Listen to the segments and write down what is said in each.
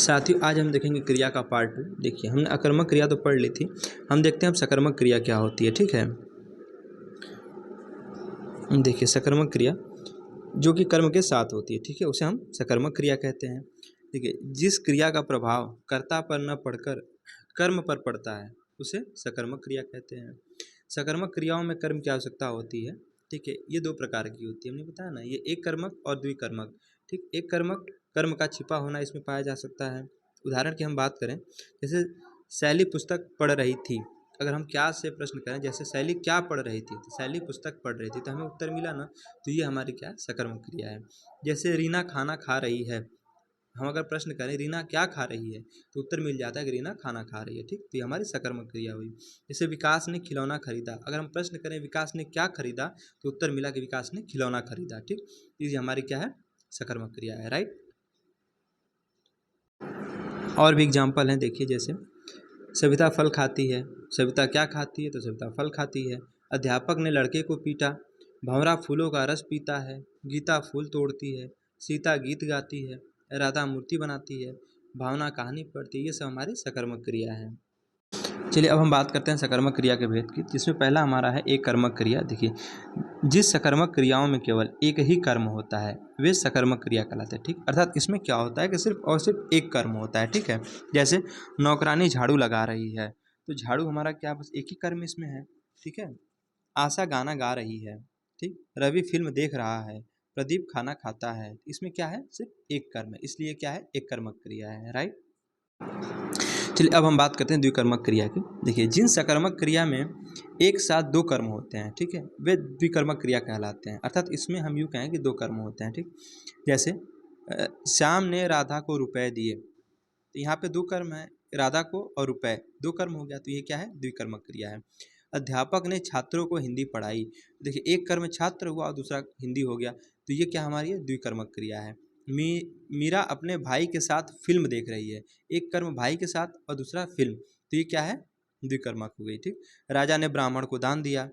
साथियों आज हम देखेंगे क्रिया का पार्ट 2। देखिए हमने अकर्मक क्रिया तो पढ़ ली थी, हम देखते हैं अब सकर्मक क्रिया क्या होती है। ठीक है, देखिए सकर्मक क्रिया जो कि कर्म के साथ होती है, ठीक है, उसे हम सकर्मक क्रिया कहते हैं। देखिए जिस क्रिया का प्रभाव कर्ता पर न पड़कर कर्म पर पड़ता है उसे सकर्मक क्रिया कहते हैं। सकर्मक क्रियाओं में कर्म की आवश्यकता होती है। ठीक है, ये दो प्रकार की होती है, हमने बताया ना, ये एक कर्मक और द्विकर्मक। ठीक, एक कर्मक कर्म का छिपा होना इसमें पाया जा सकता है। उदाहरण की हम बात करें, जैसे शैली पुस्तक पढ़ रही थी, अगर हम क्या से प्रश्न करें, जैसे शैली क्या पढ़ रही थी, तो शैली पुस्तक पढ़ रही थी, तो हमें उत्तर मिला ना, तो ये हमारी क्या है, सकर्मक क्रिया है। जैसे रीना खाना खा रही है, हम अगर प्रश्न करें रीना क्या खा रही है, तो उत्तर मिल जाता है कि रीना खाना खा रही है। ठीक, तो ये हमारी सकर्मक क्रिया हुई। जैसे विकास ने खिलौना खरीदा, अगर हम प्रश्न करें विकास ने क्या खरीदा, तो उत्तर मिला कि विकास ने खिलौना खरीदा। ठीक, ये हमारी क्या है, सकर्मक क्रिया है। राइट, और भी एग्जाम्पल हैं, देखिए जैसे सविता फल खाती है, सविता क्या खाती है, तो सविता फल खाती है। अध्यापक ने लड़के को पीटा, भंवरा फूलों का रस पीता है, गीता फूल तोड़ती है, सीता गीत गाती है, राधा मूर्ति बनाती है, भावना कहानी पढ़ती है। ये सब हमारी सकर्मक क्रिया है। चलिए अब हम बात करते हैं सकर्मक क्रिया के भेद की, जिसमें पहला हमारा है एक कर्मक क्रिया। देखिए जिस सकर्मक क्रियाओं में केवल एक ही कर्म होता है वे सकर्मक क्रिया कहलाते हैं। ठीक, अर्थात इसमें क्या होता है कि सिर्फ और सिर्फ एक कर्म होता है। ठीक है, जैसे नौकरानी झाड़ू लगा रही है, तो झाड़ू हमारा क्या, बस एक ही कर्म इसमें है। ठीक है, आशा गाना गा रही है, ठीक, रवि फिल्म देख रहा है, प्रदीप खाना खाता है, इसमें क्या है, सिर्फ एक कर्म है, इसलिए क्या है, एक कर्मक क्रिया है। राइट, चलिए अब हम बात करते हैं द्विकर्मक क्रिया की। देखिए जिन सकर्मक क्रिया में एक साथ दो कर्म होते हैं, ठीक है, वे द्विकर्मक क्रिया कहलाते हैं। अर्थात इसमें हम यूँ कहें कि दो कर्म होते हैं। ठीक, जैसे श्याम ने राधा को रुपए दिए, तो यहाँ पे दो कर्म है, राधा को और रुपए, दो कर्म हो गया, तो ये क्या है, द्विकर्मक क्रिया है। अध्यापक ने छात्रों को हिंदी पढ़ाई, देखिए एक कर्म छात्र हुआ और दूसरा हिंदी हो गया, तो ये क्या हमारी है, द्विकर्मक क्रिया है। मीरा अपने भाई के साथ फिल्म देख रही है, एक कर्म भाई के साथ और दूसरा फिल्म, तो ये क्या है, द्विकर्मक हो गई। ठीक, राजा ने ब्राह्मण को दान दिया,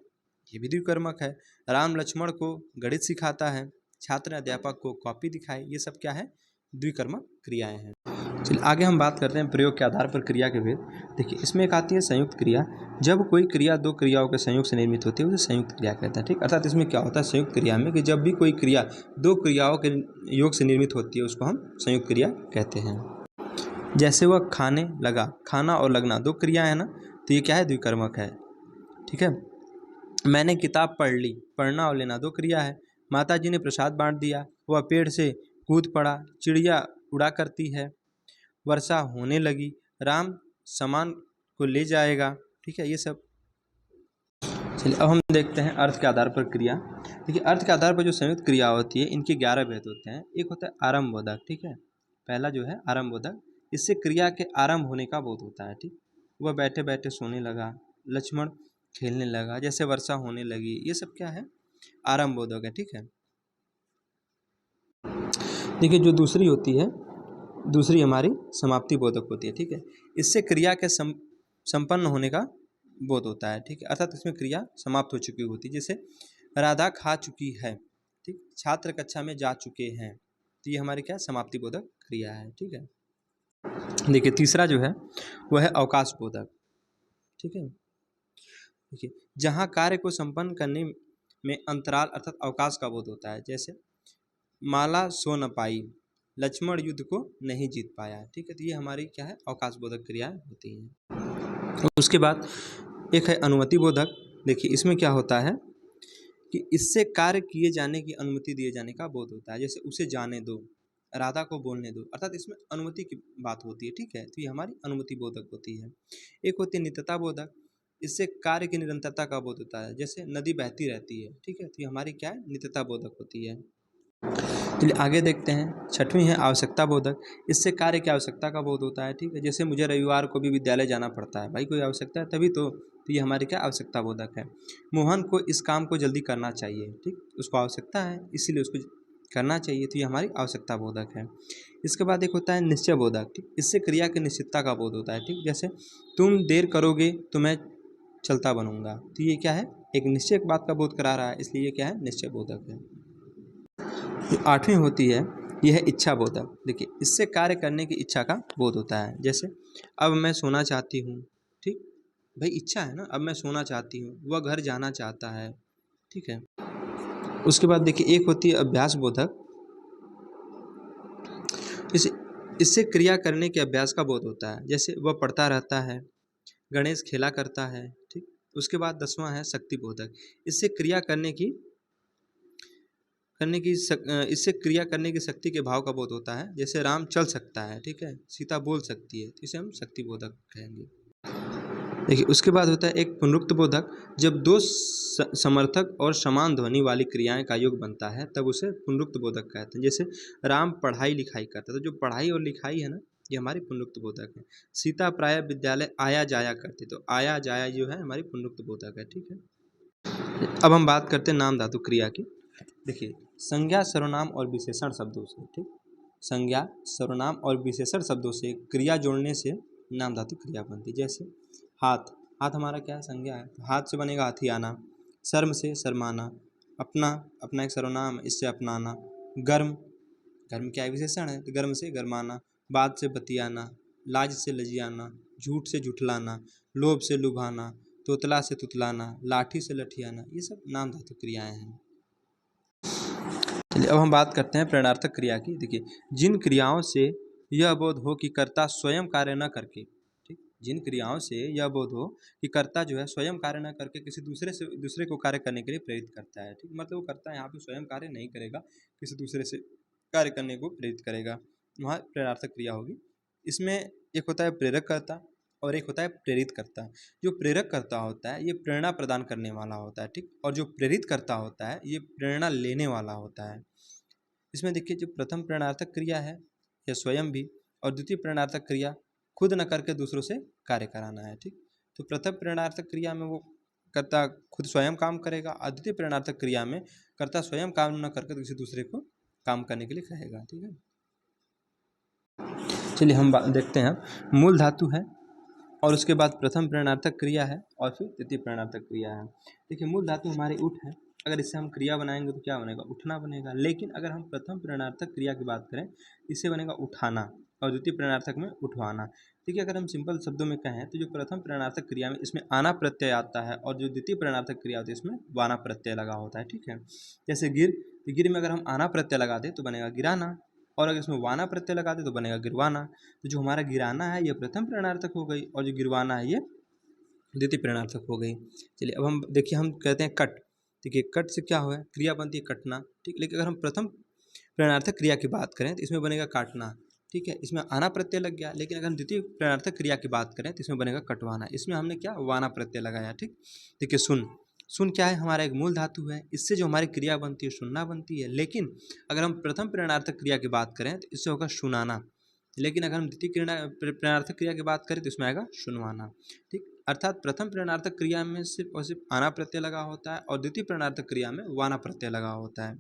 ये भी द्विकर्मक है। राम लक्ष्मण को गणित सिखाता है, छात्र ने अध्यापक को कॉपी दिखाई, ये सब क्या है, द्विकर्मक क्रियाएं हैं। चलिए आगे हम बात करते हैं प्रयोग के आधार पर क्रिया के भेद। देखिए इसमें एक आती है संयुक्त क्रिया, जब कोई क्रिया दो क्रियाओं के संयोग से निर्मित होती है उसे संयुक्त क्रिया कहते हैं। ठीक, अर्थात इसमें क्या होता है संयुक्त क्रिया में, कि जब भी कोई क्रिया दो क्रियाओं के योग से निर्मित होती है उसको हम संयुक्त क्रिया कहते हैं। जैसे वह खाने लगा, खाना और लगना दो क्रिया है ना, तो ये क्या है, द्विकर्मक है। ठीक है, मैंने किताब पढ़ ली, पढ़ना और लेना दो क्रिया है। माता जी ने प्रसाद बांट दिया, वह पेड़ से कूद पड़ा, चिड़िया उड़ा करती है, वर्षा होने लगी, राम सामान को ले जाएगा। ठीक है, ये सब। चलिए अब हम देखते हैं अर्थ के आधार पर क्रिया। देखिए अर्थ के आधार पर जो संयुक्त क्रिया होती है इनके 11 भेद होते हैं। एक होता है आरंभ बोधक। ठीक है, पहला जो है आरंभ बोधक, इससे क्रिया के आरंभ होने का बोध होता है। ठीक, वह बैठे बैठे सोने लगा, लक्ष्मण खेलने लगा, जैसे वर्षा होने लगी, ये सब क्या है, आरंभ बोधक है। ठीक है, देखिए जो दूसरी होती है, दूसरी हमारी समाप्ति बोधक होती है। ठीक है, इससे क्रिया के संपन्न होने का बोध होता है। ठीक है, अर्थात इसमें क्रिया समाप्त हो चुकी होती है। जैसे राधा खा चुकी है, ठीक, छात्र कक्षा में जा चुके हैं, तो ये हमारी क्या समाप्ति बोधक क्रिया है। ठीक है, देखिए तीसरा जो है वह है अवकाश बोधक। ठीक है, देखिए जहाँ कार्य को संपन्न करने में अंतराल अर्थात अवकाश का बोध होता है। जैसे माला सो न पाई, लक्ष्मण युद्ध को नहीं जीत पाया। ठीक है, तो ये हमारी क्या है, अवकाश बोधक क्रियाएं होती हैं। उसके बाद एक है अनुमति बोधक। देखिए इसमें क्या होता है कि इससे कार्य किए जाने की अनुमति दिए जाने का बोध होता है। जैसे उसे जाने दो, राधा को बोलने दो, अर्थात इसमें अनुमति की बात होती है। ठीक है, तो ये हमारी अनुमति बोधक होती है। एक होती है नित्यता बोधक, इससे कार्य की निरंतरता का बोध होता है। जैसे नदी बहती रहती है, ठीक है, तो ये हमारी क्या है, नित्यता बोधक होती है। चलिए आगे देखते हैं, छठवीं है आवश्यकता बोधक। इससे कार्य की आवश्यकता का बोध होता है। ठीक है, जैसे मुझे रविवार को भी विद्यालय जाना पड़ता है, भाई कोई आवश्यकता है तभी तो ये हमारी क्या आवश्यकता बोधक है। मोहन को इस काम को जल्दी करना चाहिए, ठीक, उसको आवश्यकता है इसीलिए उसको करना चाहिए, तो ये हमारी आवश्यकता बोधक है। इसके बाद एक होता है निश्चय बोधक। ठीक, इससे क्रिया की निश्चितता का बोध होता है। ठीक, जैसे तुम देर करोगे तो मैं चलता बनूंगा, तो ये क्या है, एक निश्चय बात का बोध करा रहा है, इसलिए ये क्या है, निश्चय बोधक है। जो आठवीं होती है यह है इच्छा बोधक। देखिए इससे कार्य करने की इच्छा का बोध होता है। जैसे अब मैं सोना चाहती हूँ, ठीक, भाई इच्छा है ना, अब मैं सोना चाहती हूँ, वह घर जाना चाहता है, ठीक है। उसके बाद देखिए एक होती है अभ्यास बोधक। इसे इससे क्रिया करने के अभ्यास का बोध होता है। जैसे वह पढ़ता रहता है, गणेश खेला करता है, ठीक। उसके बाद 10वां है शक्ति बोधक। इससे क्रिया इससे क्रिया करने की शक्ति के भाव का बोध होता है। जैसे राम चल सकता है, ठीक है, सीता बोल सकती है, तो इसे हम शक्ति बोधक कहेंगे। देखिए उसके बाद होता है एक पुनरुक्त बोधक। जब दो समर्थक और समान ध्वनि वाली क्रियाएं का योग बनता है तब उसे पुनरुक्त बोधक कहते हैं। जैसे राम पढ़ाई लिखाई करता है, तो जो पढ़ाई और लिखाई है ना, ये हमारी पुनरुक्त बोधक है। सीता प्रायः विद्यालय आया जाया करती, तो आया जाया जो है हमारी पुनरुक्त बोधक है, ठीक है। अब हम बात करते हैं नाम धातु क्रिया की। देखिए संज्ञा सर्वनाम और विशेषण शब्दों से, ठीक, संज्ञा सर्वनाम और विशेषण शब्दों से क्रिया जोड़ने से नाम धातु क्रिया बनती है। जैसे हाथ, हाथ हमारा क्या है, संज्ञा है, तो हाथ से बनेगा हथियाना। शर्म से शर्माना। अपना, अपना एक सर्वनाम है, इससे अपनाना। गर्म, गर्म क्या है, विशेषण है, तो गर्म से गरमाना। बात से बतियाना। लाज से लजियाना। झूठ से झुठलाना। लोभ से लुभाना। तोतला से तुतलाना। लाठी से लठियाना। ये सब नाम धातु क्रियाएं हैं। चलिए अब हम बात करते हैं प्रेरणार्थक क्रिया की। देखिए जिन क्रियाओं से यह बोध हो कि कर्ता स्वयं कार्य न करके, ठीक, जिन क्रियाओं से यह बोध हो कि कर्ता जो है स्वयं कार्य न करके किसी दूसरे को कार्य करने के लिए प्रेरित करता है, ठीक, मतलब वो कर्ता यहाँ पे स्वयं कार्य नहीं करेगा, किसी दूसरे से कार्य करने को प्रेरित करेगा, वहाँ प्रेरणार्थक क्रिया होगी। इसमें एक होता है प्रेरक कर्ता और एक होता है प्रेरित कर्ता। जो प्रेरक कर्ता होता है ये प्रेरणा प्रदान करने वाला होता है, ठीक, और जो प्रेरित कर्ता होता है ये प्रेरणा लेने वाला होता है। इसमें देखिए जो प्रथम प्रेरणार्थक क्रिया है यह स्वयं भी, और द्वितीय प्रेरणार्थक क्रिया खुद न करके दूसरों से कार्य कराना है, ठीक। तो प्रथम प्रेरणार्थक क्रिया में वो कर्ता खुद स्वयं काम करेगा, और द्वितीय प्रेरणार्थक क्रिया में कर्ता स्वयं काम न करके किसी दूसरे को काम करने के लिए कहेगा, ठीक है। चलिए हम देखते हैं, मूल धातु है और उसके बाद प्रथम प्रेरणार्थक क्रिया है और फिर द्वितीय प्रेरणार्थक क्रिया है। देखिए मूल धातु हमारी उठ है, अगर इससे हम क्रिया बनाएंगे तो क्या बनेगा, उठना बनेगा। लेकिन अगर हम प्रथम प्रेरणार्थक क्रिया की बात करें, इससे बनेगा उठाना, और द्वितीय प्रेरणार्थक में उठवाना। देखिए अगर हम सिंपल शब्दों में कहें तो जो प्रथम प्रेरणार्थक क्रिया में इसमें आना प्रत्यय आता है, और जो द्वितीय प्रेरणार्थक क्रिया होती है इसमें वाना प्रत्यय लगा होता है, ठीक है। जैसे गिर, तो गिर में अगर हम आना प्रत्यय लगा दें तो बनेगा गिराना, और अगर इसमें वाना प्रत्यय लगा दे तो बनेगा गिरवाना। तो जो हमारा गिराना है ये प्रथम प्रेरणार्थक हो गई, और जो गिरवाना है ये द्वितीय प्रेरणार्थक हो गई। चलिए अब हम देखिए, हम कहते हैं कट। देखिए कट से क्या हुआ है, क्रिया बनती है कटना, ठीक। लेकिन अगर हम प्रथम प्रेरणार्थक क्रिया की बात करें तो इसमें बनेगा काटना, ठीक है, इसमें आना प्रत्यय लग गया। लेकिन अगर हम द्वितीय प्रेरणार्थक क्रिया की बात करें तो इसमें बनेगा कटवाना, इसमें हमने क्या वाना प्रत्यय लगाया, ठीक। देखिए सुन, सुन क्या है, हमारा एक मूल धातु है, इससे जो हमारी क्रिया बनती है सुनना बनती है। लेकिन अगर हम प्रथम प्रेरणार्थक क्रिया की बात करें तो इससे होगा सुनाना। लेकिन अगर हम द्वितीय प्रेरणार्थक क्रिया की बात करें तो इसमें आएगा सुनवाना, ठीक। अर्थात प्रथम प्रेरणार्थक क्रिया में सिर्फ और सिर्फ आना प्रत्यय लगा होता है, और द्वितीय प्रेरणार्थक क्रिया में वाना प्रत्यय लगा होता है।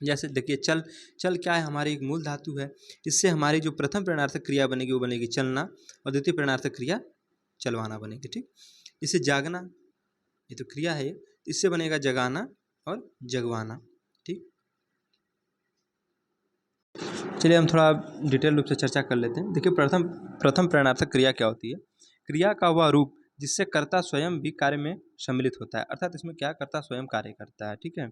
जैसे देखिए चल, चल क्या है, हमारी एक मूल धातु है, इससे हमारी जो प्रथम प्रेरणार्थक क्रिया बनेगी वो बनेगी चलना, और द्वितीय प्रेरणार्थक क्रिया चलवाना बनेगी, ठीक। इससे जागना, ये तो क्रिया है, इससे बनेगा जगाना और जगवाना, ठीक। चलिए हम थोड़ा डिटेल रूप से चर्चा कर लेते हैं। देखिए प्रथम प्रेरणार्थक क्रिया क्या होती है। क्रिया का वह रूप जिससे कर्ता स्वयं भी कार्य में सम्मिलित होता है, अर्थात इसमें क्या कर्ता स्वयं कार्य करता है, ठीक है,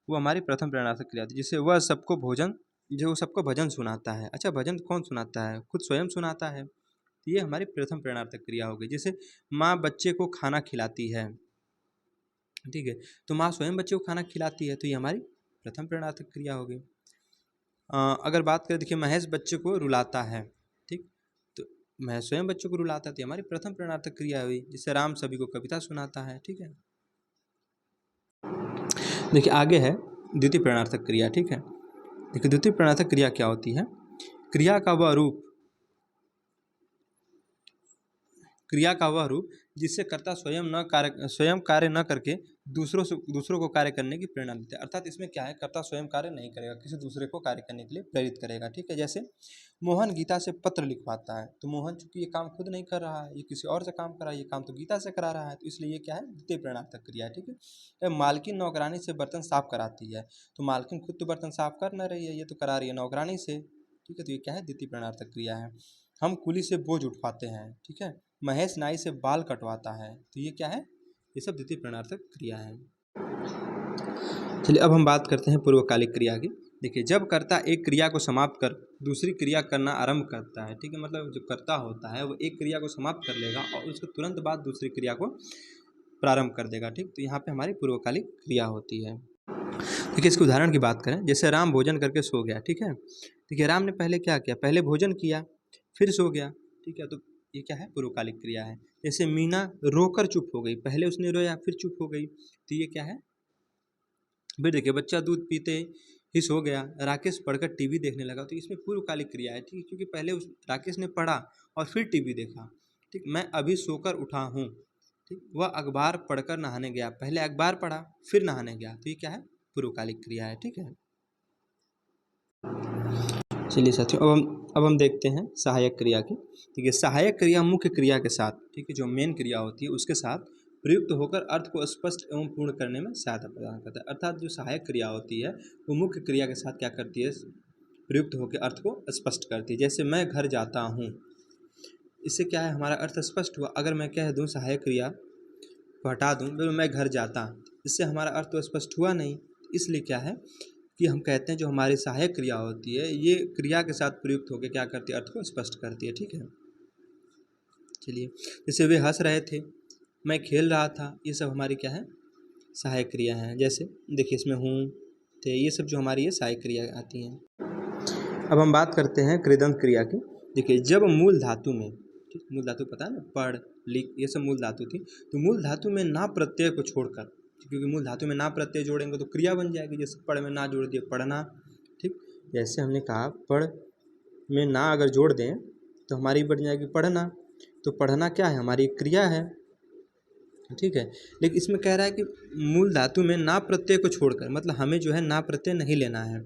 वो हमारी प्रथम प्रेरणार्थक क्रिया थी। जिससे वह सबको भोजन, जो सबको भजन सुनाता है। अच्छा भजन कौन सुनाता है, खुद स्वयं सुनाता है, ये हमारी प्रथम प्रेरणार्थक क्रिया हो गई। जैसे माँ बच्चे को खाना खिलाती है, ठीक है, तो माँ स्वयं बच्चे को खाना खिलाती है, तो ये हमारी प्रथम प्रेरणार्थक क्रिया हो गई। अगर बात करें, देखिए महेश बच्चे को रुलाता है, ठीक, तो महेश स्वयं बच्चों को रुलाता है, तो हमारी प्रथम प्रेरणार्थक क्रिया हुई। जिससे राम सभी को कविता सुनाता है, ठीक है। देखिए आगे है द्वितीय प्रेरणार्थक क्रिया, ठीक है। देखिए द्वितीय प्रेरणार्थक क्रिया क्या होती है। क्रिया का वह रूप, क्रिया का वह रूप जिससे कर्ता स्वयं कार्य न करके दूसरों को कार्य करने की प्रेरणा देता है। अर्थात इसमें क्या है, कर्ता स्वयं कार्य नहीं करेगा, किसी दूसरे को कार्य करने के लिए प्रेरित करेगा। ठीक है, जैसे मोहन गीता से पत्र लिखवाता है, तो मोहन चूंकि ये काम खुद नहीं कर रहा है, ये किसी और से काम कर रहा है, ये काम तो गीता से करा रहा है, तो इसलिए ये क्या है, द्वितीय प्रेरणार्थक क्रिया है। ठीक है, मालकिन नौकरानी से बर्तन साफ कराती है, तो मालकिन खुद तो बर्तन साफ कर न रही है, ये तो करा रही है नौकरानी से। ठीक है, तो ये क्या है, द्वितीय प्रेरणार्थक क्रिया है। हम कुली से बोझ उठवाते हैं। ठीक है, महेश नाई से बाल कटवाता है, तो ये क्या है, ये सब द्वितीय प्रेरणार्थक क्रिया है। चलिए अब हम बात करते हैं पूर्वकालिक क्रिया की। देखिए, जब कर्ता एक क्रिया को समाप्त कर दूसरी क्रिया करना आरंभ करता है, ठीक है, मतलब जो कर्ता होता है वो एक क्रिया को समाप्त कर लेगा और उसके तुरंत बाद दूसरी क्रिया को प्रारंभ कर देगा। ठीक, तो यहाँ पे हमारी पूर्वकालिक क्रिया होती है। देखिए, इसके उदाहरण की बात करें, जैसे राम भोजन करके सो गया। ठीक है, देखिए राम ने पहले क्या किया, पहले भोजन किया फिर सो गया। ठीक है, तो ये क्या है, पूर्वकालिक क्रिया है। जैसे मीना रोकर चुप हो गई, पहले उसने रोया फिर चुप हो गई, तो ये क्या है। फिर देखिए, बच्चा दूध पीते ही सो गया, राकेश पढ़कर टीवी देखने लगा, तो इसमें पूर्वकालिक क्रिया है। ठीक है, क्योंकि पहले राकेश ने पढ़ा और फिर टीवी देखा। ठीक, मैं अभी सोकर उठा हूँ। ठीक, वह अखबार पढ़कर नहाने गया, पहले अखबार पढ़ा फिर नहाने गया, तो ये क्या है, पूर्वकालिक क्रिया है। ठीक है, चलिए साथियों, अब हम देखते हैं सहायक क्रिया की। ठीक है, सहायक क्रिया मुख्य क्रिया के साथ, ठीक है, जो मेन क्रिया होती है उसके साथ प्रयुक्त होकर अर्थ को स्पष्ट एवं पूर्ण करने में सहायता प्रदान करता है। अर्थात जो सहायक क्रिया होती है वो मुख्य क्रिया के साथ क्या करती है, प्रयुक्त होकर अर्थ को स्पष्ट करती है। जैसे मैं घर जाता हूँ, इससे क्या है, हमारा अर्थ स्पष्ट हुआ। अगर मैं कह दूँ सहायक क्रिया को हटा दूँ, मैं घर जाता, इससे हमारा अर्थ तो स्पष्ट हुआ नहीं। इसलिए क्या है कि हम कहते हैं जो हमारी सहायक क्रिया होती है ये क्रिया के साथ प्रयुक्त होकर क्या करती है, अर्थ को स्पष्ट करती है। ठीक है, चलिए, जैसे वे हंस रहे थे, मैं खेल रहा था, ये सब हमारी क्या है, सहायक क्रिया है। जैसे देखिए इसमें हूँ थे, ये सब जो हमारी ये सहायक क्रिया आती हैं। अब हम बात करते हैं कृदंत क्रिया की। देखिए, जब मूल धातु में, ठीक, मूल धातु पता है ना, पढ़ लिख, ये सब मूल धातु थी, तो मूल धातु में ना प्रत्यय को छोड़कर, क्योंकि मूल धातु में ना प्रत्यय जोड़ेंगे तो क्रिया बन जाएगी। जैसे पढ़ में ना जोड़ दिए, पढ़ना। ठीक, जैसे हमने कहा पढ़ में ना अगर जोड़ दें तो हमारी बन जाएगी पढ़ना, तो पढ़ना क्या है, हमारी क्रिया है। ठीक है, लेकिन इसमें कह रहा है कि मूल धातु में ना प्रत्यय को छोड़कर, मतलब हमें जो है ना प्रत्यय नहीं लेना है,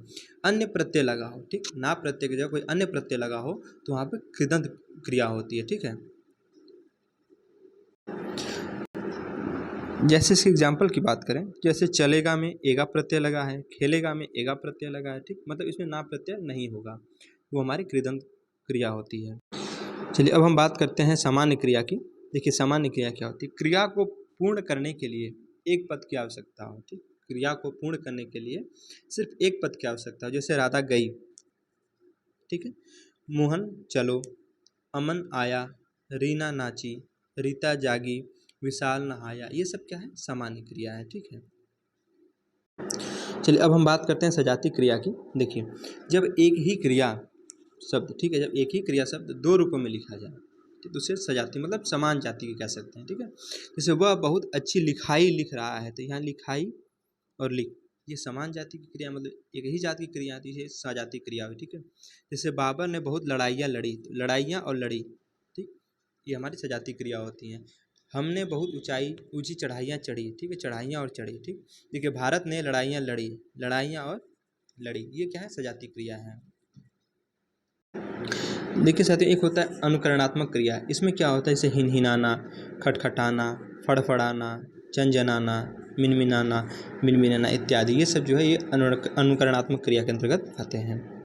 अन्य प्रत्यय लगा हो। ठीक, ना प्रत्यय की जगह कोई अन्य प्रत्यय लगा हो तो वहाँ पे कृदंत क्रिया होती है। ठीक है, जैसे इस एग्जाम्पल की बात करें, जैसे चलेगा में एगा प्रत्यय लगा है, खेलेगा में एगा प्रत्यय लगा है। ठीक, मतलब इसमें ना प्रत्यय नहीं होगा, वो हमारी कृदंत क्रिया होती है। चलिए अब हम बात करते हैं सामान्य क्रिया की। देखिए, सामान्य क्रिया क्या होती है, क्रिया को पूर्ण करने के लिए एक पद की आवश्यकता हो। ठीक, क्रिया को पूर्ण करने के लिए सिर्फ एक पद की आवश्यकता हो। जैसे राधा गई, ठीक है, मोहन चलो, अमन आया, रीना नाची, रीता जागी, विशाल नहाया, ये सब क्या है, सामान्य क्रिया है। ठीक है, चलिए अब हम बात करते हैं सजाती क्रिया की। देखिए, जब एक ही क्रिया शब्द, ठीक है, जब एक ही क्रिया शब्द दो रूपों में लिखा जाए, ठीक, तो उसे सजाती मतलब समान जाति की कह सकते हैं। ठीक है, जैसे वह बहुत अच्छी लिखाई लिख रहा है, तो यहाँ लिखाई और लिख, ये समान जाति की क्रिया, मतलब एक ही जाति की क्रिया आती है, सजाती क्रिया हुई। ठीक है, जैसे बाबर ने बहुत लड़ाइयाँ लड़ी, तो लड़ाइयाँ और लड़ी, ठीक, ये हमारी सजाती क्रिया होती हैं। हमने बहुत ऊंची चढ़ाइयाँ चढ़ी, ठीक है, चढ़ाइयाँ और चढ़ी। ठीक, देखिए भारत ने लड़ाइयाँ लड़ी, लड़ाइयाँ और लड़ी, ये क्या है, सजाती क्रिया है। देखिए साथियों, एक होता है अनुकरणात्मक क्रिया, इसमें क्या होता है, जैसे हिनहिनाना, खटखटाना, फड़फड़ाना, चंजनाना, मिनमिनाना, मिनमिनाना इत्यादि, ये सब जो है ये अनुकरणात्मक क्रिया के अंतर्गत आते हैं।